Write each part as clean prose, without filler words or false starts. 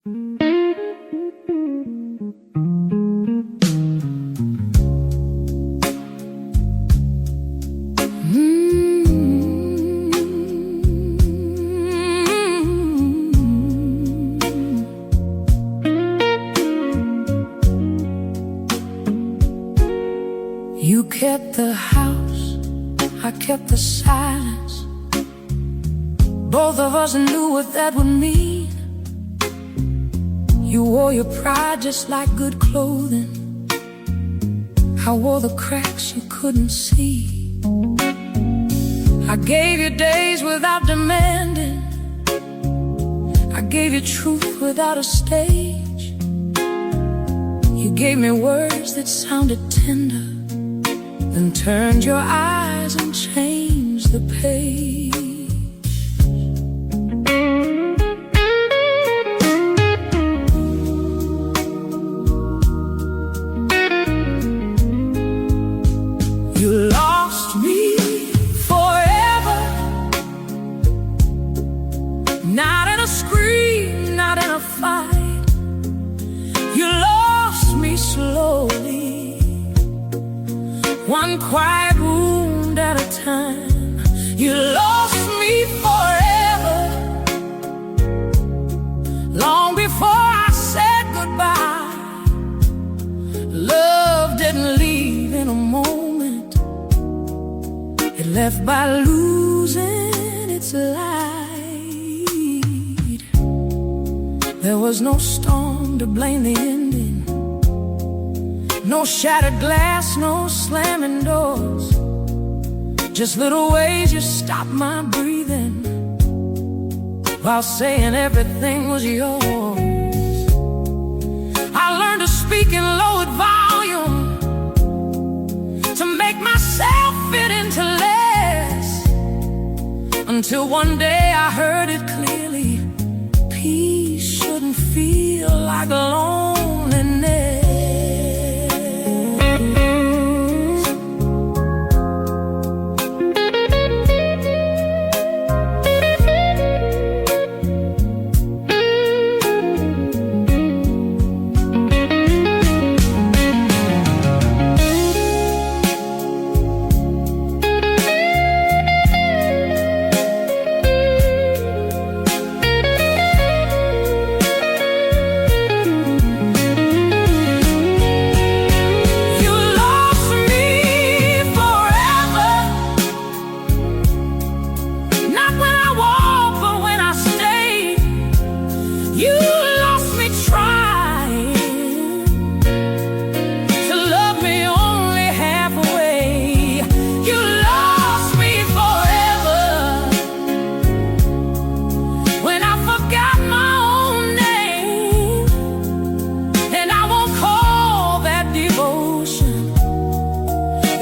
You kept the house, I kept the silence. Both of us knew what that would mean. You wore your pride just like good clothing. I wore the cracks you couldn't see. I gave you days without demanding. I gave you truth without a stage. You gave me words that sounded tender, then turned your eyes and changed the page. You lost me forever, not in a scream, not in a fight. You lost me slowly, one quiet wound at a time. You lost me forever, long before I said goodbye. Love didn't leave in a moment, it left by losing its light. There was no storm to blame the ending, no shattered glass, no slamming doors, just little ways you stopped my breathing while saying everything was yours. I learned to speak in lowered volume, to make myself fit into less, until one day I heard it clearly: peace shouldn't feel like loneliness.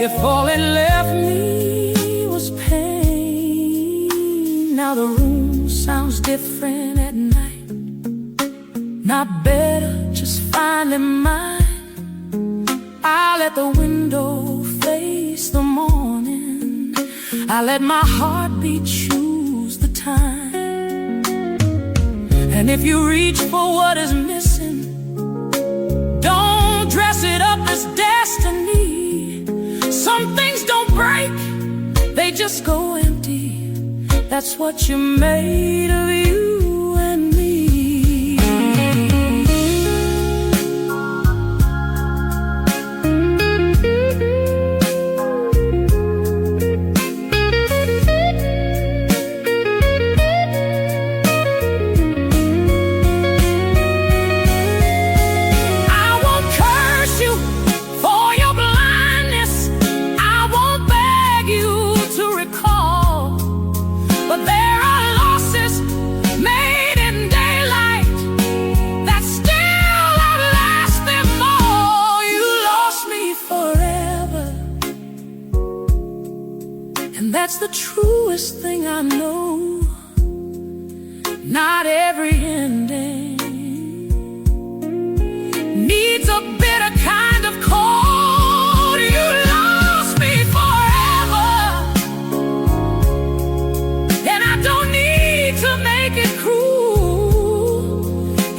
If all it left me was pain, now the room sounds different at night. Not better, just finally mine. I let the window face the morning, I let my heartbeat choose the time. And if you reach for what is missing, don't dress it up as destiny. Some things don't break, they just go empty. That's what you made of you and me.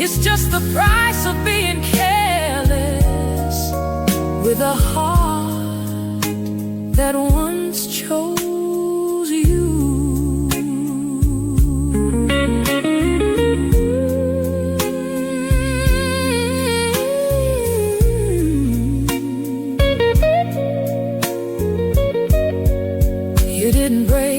It's just the price of being careless with a heart that once chose you. You didn't break